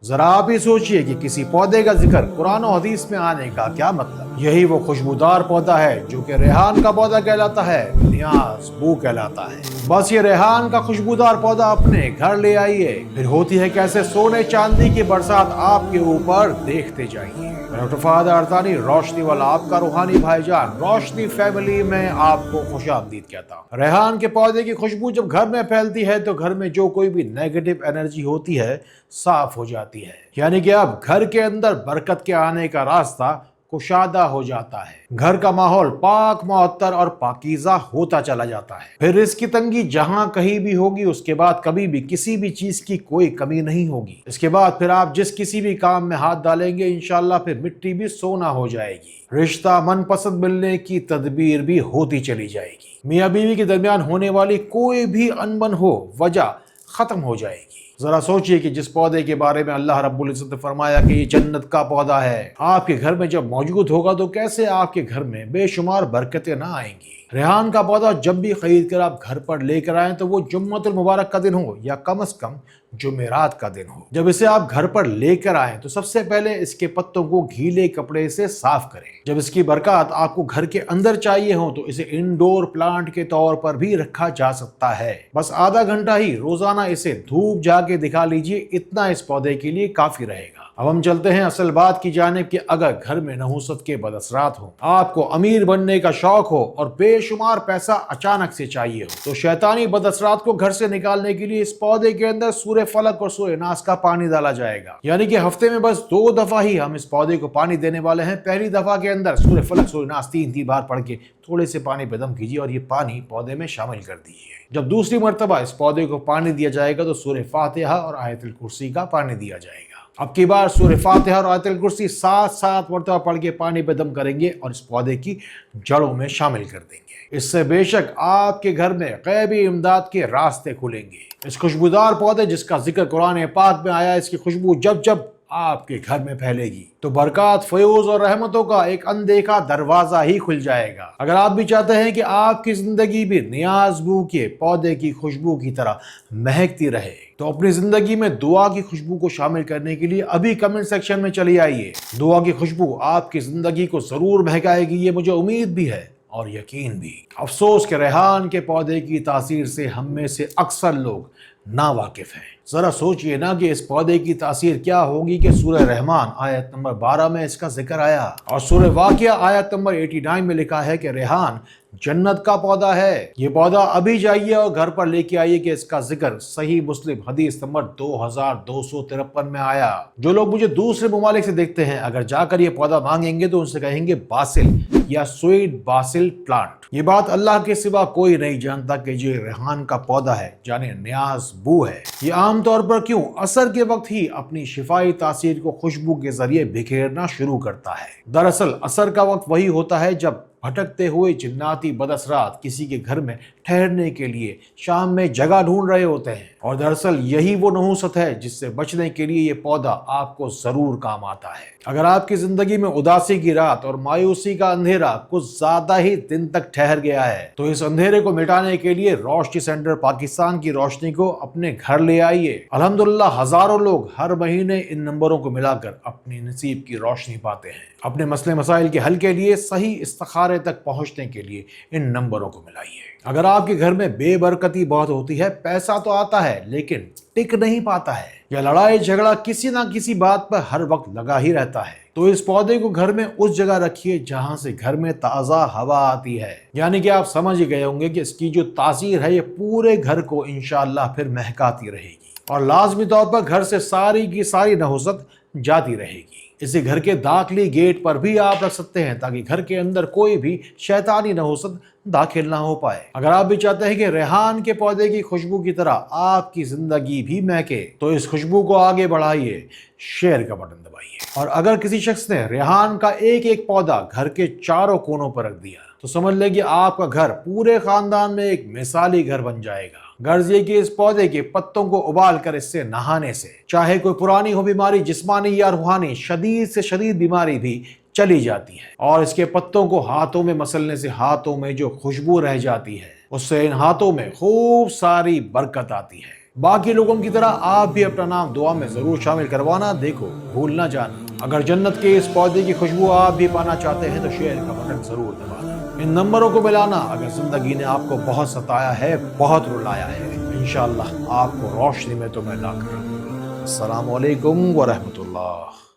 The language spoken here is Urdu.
ذرا آپ ہی سوچئے کہ کسی پودے کا ذکر قرآن و حدیث میں آنے کا کیا مطلب۔ یہی وہ خوشبودار پودا ہے جو کہ ریحان کا پودا کہلاتا ہے، نیاز بو کہلاتا ہے۔ بس یہ ریحان کا خوشبودار پودا اپنے گھر لے آئیے، پھر ہوتی ہے کیسے سونے چاندی کی برسات آپ کے اوپر دیکھتے جائیے۔ ڈاکٹر فہد اردانی روشنی والا آپ کا روحانی بھائی جان روشنی فیملی میں آپ کو خوش آمدید کہتا ہوں۔ ریحان کے پودے کی خوشبو جب گھر میں پھیلتی ہے تو گھر میں جو کوئی بھی نیگیٹو انرجی ہوتی ہے صاف ہو جاتی ہے، یعنی کہ اب گھر کے اندر برکت کے آنے کا راستہ کشادہ ہو جاتا ہے، گھر کا ماحول پاک معطر اور پاکیزہ ہوتا چلا جاتا ہے۔ پھر رزق کی تنگی جہاں کہیں بھی ہوگی، اس کے بعد کبھی بھی کسی بھی چیز کی کوئی کمی نہیں ہوگی۔ اس کے بعد پھر آپ جس کسی بھی کام میں ہاتھ ڈالیں گے انشاءاللہ پھر مٹی بھی سونا ہو جائے گی، رشتہ من پسند ملنے کی تدبیر بھی ہوتی چلی جائے گی، میاں بیوی کے درمیان ہونے والی کوئی بھی انبن ہو وجہ ختم ہو جائے گی۔ ذرا سوچئے کہ جس پودے کے بارے میں اللہ رب العزت نے فرمایا کہ یہ جنت کا پودا ہے، آپ کے گھر میں جب موجود ہوگا تو کیسے آپ کے گھر میں بے شمار برکتیں نہ آئیں گی۔ ریحان کا پودا جب بھی خرید کر آپ گھر پر لے کر آئیں تو وہ جمعۃ المبارک کا دن ہو یا کم از کم جمعرات کا دن ہو۔ جب اسے آپ گھر پر لے کر آئیں تو سب سے پہلے اس کے پتوں کو گیلے کپڑے سے صاف کریں۔ جب اس کی برکات آپ کو گھر کے اندر چاہیے ہوں تو اسے انڈور پلانٹ کے طور پر بھی رکھا جا سکتا ہے، بس آدھا گھنٹہ ہی روزانہ اسے دھوپ جا کے دکھا لیجیے، اتنا اس پودے کے لیے کافی رہے گا۔ اب ہم چلتے ہیں اصل بات کی جانب کہ اگر گھر میں نحوست کے بد اثرات ہوں، آپ کو امیر بننے کا شوق ہو اور بے شمار پیسہ اچانک سے چاہیے ہو تو شیطانی بد اثرات کو گھر سے نکالنے کے لیے اس پودے کے اندر سورہ فلق اور سورہ ناس کا پانی ڈالا جائے گا، یعنی کہ ہفتے میں بس 2 دفعہ ہی ہم اس پودے کو پانی دینے والے ہیں۔ پہلی دفعہ کے اندر سورہ فلق سورہ ناس 3 بار پڑھ کے تھوڑے سے پانی پہ دم کیجیے اور یہ پانی پودے میں شامل کر دیجیے۔ جب دوسری مرتبہ اس پودے کو پانی دیا جائے گا تو سورہ فاتحہ اور آیت الکرسی کا پانی دیا جائے گا۔ اب کی بار سورہ فاتحہ اور آیت الکرسی 7 مرتبہ پڑھ کے پانی پہ دم کریں گے اور اس پودے کی جڑوں میں شامل کر دیں گے۔ اس سے بے شک آپ کے گھر میں غیبی امداد کے راستے کھلیں گے۔ اس خوشبودار پودے جس کا ذکر قرآن پاک میں آیا، اس کی خوشبو جب جب آپ کے گھر میں پھیلے گی تو برکات، فیوز اور رحمتوں کا ایک اندیکھا دروازہ ہی کھل جائے گا۔ اگر آپ بھی چاہتے ہیں کہ آپ کی زندگی بھی نیاز بو کے پودے کی خوشبو کی طرح مہکتی رہے تو اپنی زندگی میں دعا کی خوشبو کو شامل کرنے کے لیے ابھی کمنٹ سیکشن میں چلی آئیے۔ دعا کی خوشبو آپ کی زندگی کو ضرور مہکائے گی، یہ مجھے امید بھی ہے اور یقین بھی۔ افسوس کہ ریحان کے پودے کی تاثیر سے ہم میں سے اکثر لوگ ناواقف ہیں۔ ذرا سوچئے نا کہ اس پودے کی تاثیر کیا ہوگی کہ سورہ رحمان آیت نمبر 12 میں اس کا ذکر آیا اور سورہ واقعہ آیت نمبر 89 میں لکھا ہے کہ ریحان جنت کا پودا ہے۔ یہ پودا ابھی جائیے اور گھر پر لے کے آئیے کہ اس کا ذکر صحیح مسلم حدیث نمبر 2253 میں آیا۔ جو لوگ مجھے دوسرے ممالک سے دیکھتے ہیں اگر جا کر یہ پودا مانگیں گے تو ان سے کہیں گے باسل یا سویٹ باسل پلانٹ۔ یہ بات اللہ کے سوا کوئی نہیں جانتا کہ یہ ریحان کا پودا ہے، یعنی نیاز بو ہے۔ یہ عام طور پر کیوں عصر کے وقت ہی اپنی شفائی تاثیر کو خوشبو کے ذریعے بکھیرنا شروع کرتا ہے۔ دراصل عصر کا وقت وہی ہوتا ہے جب بھٹکتے ہوئے جناتی بد اثرات کسی کے گھر میں ٹھہرنے کے لیے شام میں جگہ ڈھونڈ رہے ہوتے ہیں، اور دراصل یہی وہ نحوست ہے جس سے بچنے کے لیے یہ پودا آپ کو ضرور کام آتا ہے۔ اگر آپ کی زندگی میں اداسی کی رات اور مایوسی کا اندھیرا کچھ زیادہ ہی دن تک ٹھہر گیا ہے تو اس اندھیرے کو مٹانے کے لیے روشنی سینٹر پاکستان کی روشنی کو اپنے گھر لے آئیے۔ الحمدللہ ہزاروں لوگ ہر مہینے ان نمبروں کو ملا کر اپنی نصیب کی روشنی پاتے ہیں۔ اپنے مسئلے مسائل کے حل کے لیے صحیح استخارے تک پہنچنے کے لیے ان نمبروں کو ملائیے۔ اگر آپ کے گھر میں بے برکتی بہت ہوتی ہے، پیسہ تو آتا ہے لیکن ٹک نہیں پاتا ہے، یا لڑائی جھگڑا کسی نہ کسی بات پر ہر وقت لگا ہی رہتا ہے، تو اس پودے کو گھر میں اس جگہ رکھیے جہاں سے گھر میں تازہ ہوا آتی ہے، یعنی کہ آپ سمجھ گئے ہوں گے کہ اس کی جو تاثیر ہے یہ پورے گھر کو انشاءاللہ پھر مہکاتی رہے گی اور لازمی طور پر گھر سے ساری کی ساری نحوست جاتی رہے گی۔ اسے گھر کے داخلی گیٹ پر بھی آپ رکھ سکتے ہیں تاکہ گھر کے اندر کوئی بھی شیطانی نحوست داخل نہ ہو پائے۔ اگر آپ بھی چاہتے ہیں کہ ریحان کے پودے کی خوشبو کی طرح آپ کی زندگی بھی مہکے تو اس خوشبو کو آگے بڑھائیے، شیئر کا بٹن دبائیے، اور اگر کسی شخص نے ریحان کا ایک پودا گھر کے چاروں کونوں پر رکھ دیا تو سمجھ لیں کہ آپ کا گھر پورے خاندان میں ایک مثالی گھر بن جائے گا۔ غرض یہ کہ اس پودے کے پتوں کو ابال کر اس سے نہانے سے چاہے کوئی پرانی ہو بیماری، جسمانی یا روحانی، شدید سے شدید بیماری بھی چلی جاتی ہے، اور اس کے پتوں کو ہاتھوں میں مسلنے سے ہاتھوں میں جو خوشبو رہ جاتی ہے اس سے ان ہاتھوں میں خوب ساری برکت آتی ہے۔ باقی لوگوں کی طرح آپ بھی اپنا نام دعا میں ضرور شامل کروانا. دیکھو بھول نہ جانا. اگر جنت کے اس پودے کی خوشبو آپ بھی پانا چاہتے ہیں تو شیئر کا بٹن ضرور دبانا. ان نمبروں کو ملانا اگر زندگی نے آپ کو بہت ستایا ہے, بہت رلایا ہے. انشاءاللہ آپ کو روشنی میں تو میں لا کر رکھوں گا. السلام علیکم ورحمۃ اللہ.